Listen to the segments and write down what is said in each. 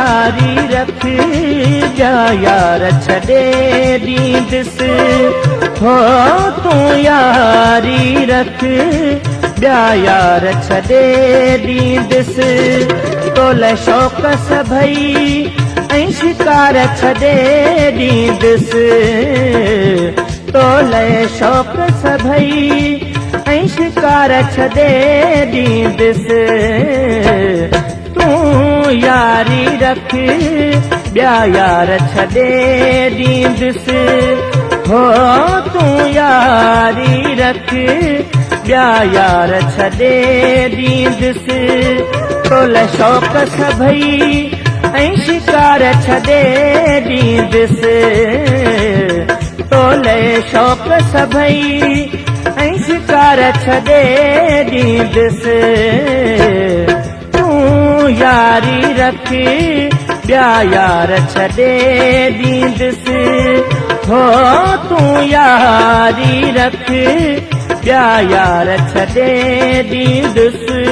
यारी रख जा यार छॾे ॾींदुसि हो तू यारी रख ॿिया यार छॾे ॾींदुसि तोले शौक़ सभई ऐं शिकार छॾे ॾींदुसि तोले शौक़ सभई ऐं शिकार छॾे ॾींदुसि तूं यारी रख ॿिया यार छॾे ॾींदुसि हो तूं यारी रख ॿिया यार छॾे ॾींदुसि तोले शौक़ सभई ऐं शिकार छॾे ॾींदुसि तोले शौक़ सभई ऐं शिकार छॾे ॾींदुसि तूं यारी रख ॿिया यार छॾे ॾींदुसि हो तूं यारी रख ॿिया यार छॾे ॾींदुसि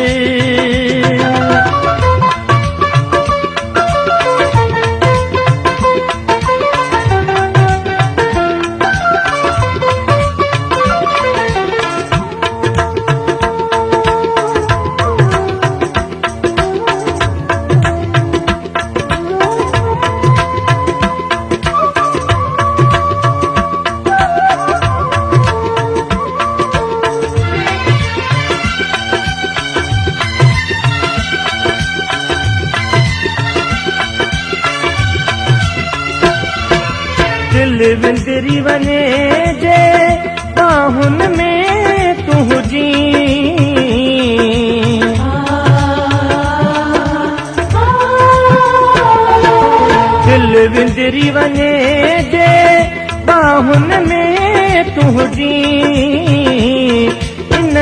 दिल विंदरी वञे जे बाहुनि में तूं हुजी दिल विंदरी वञे जे बाहुनि में तूं हुजी इन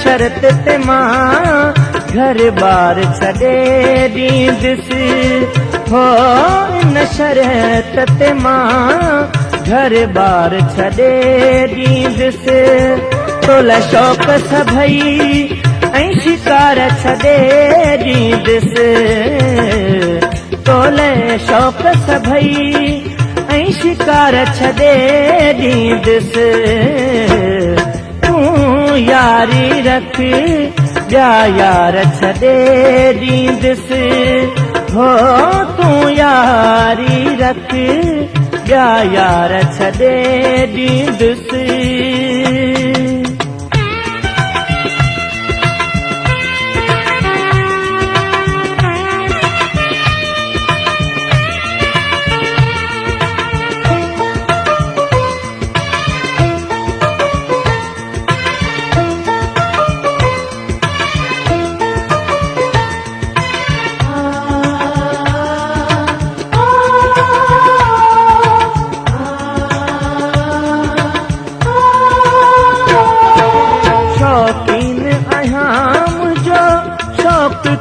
शर्त ते मां घर बार छॾे ॾींदुसि हो इन शर्त ते मां घर बार छॾे ॾींदुसि तोले शौक़ सभई ऐं शिकार छॾे ॾींदुसि तोले शौक़ सभई ऐं शिकार छॾे ॾींदुसि तूं यारी रख ॿिया यार छॾे ॾींदुसि हो तूं यारी रख ॿिया यार छॾे ॾींदुसि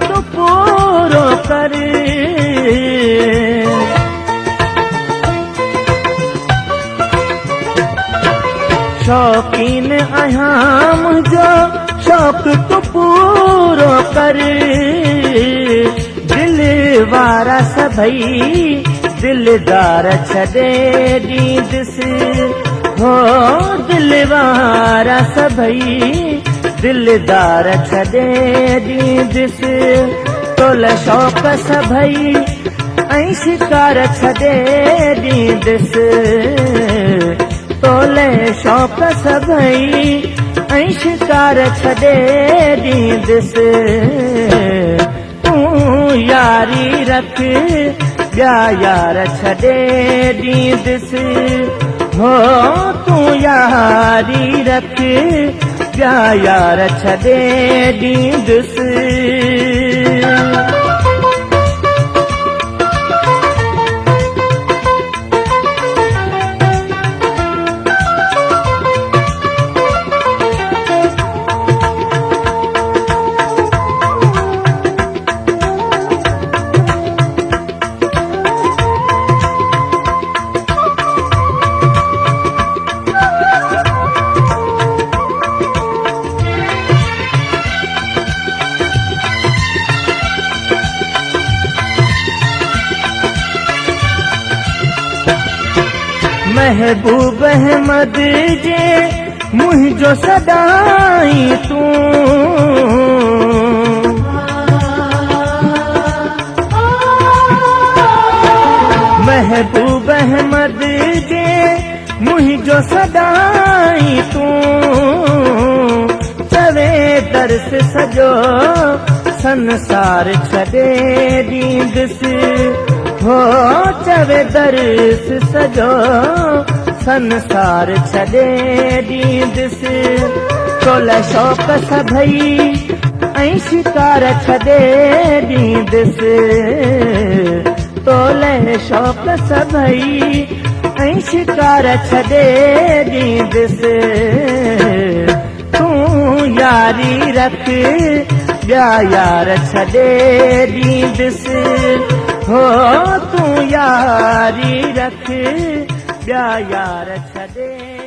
तो पूरो कर शौकीन आहियां मुंहिंजो शौक़ तो पूरो कर दिल वारा सभई दिलदार छॾे ॾींदुसि हो दिल वारा सभई दिलदार छॾे ॾींदुसि तोले शौक़ सभई ऐं शिकार छॾे ॾींदुसि तोले शौक़ सभई ऐं शिकार छॾे ॾींदुसि तूं यारी रख ॿिया यार छॾे ॾींदुसि हो तूं यारी रख ॿिया यार छॾे ॾींदुसि महबूब अहमद जे मुझो सदाई तू महबूब अहमद जे मुझो सदाई तू चवे दर्स सजो संसार छॾे ॾींदुसि हो चवे दर्स सजो संसार छॾे ॾींदुसि तोल शौक़ सभई ऐं शिकार छॾे ॾींदुसि तोल शौक़ सभई ऐं शिकार छॾे ॾींदुसि तूं यारी रख ॿिया यार छॾे ॾींदुसि हो तूं यारी रख ॿिया यार छॾे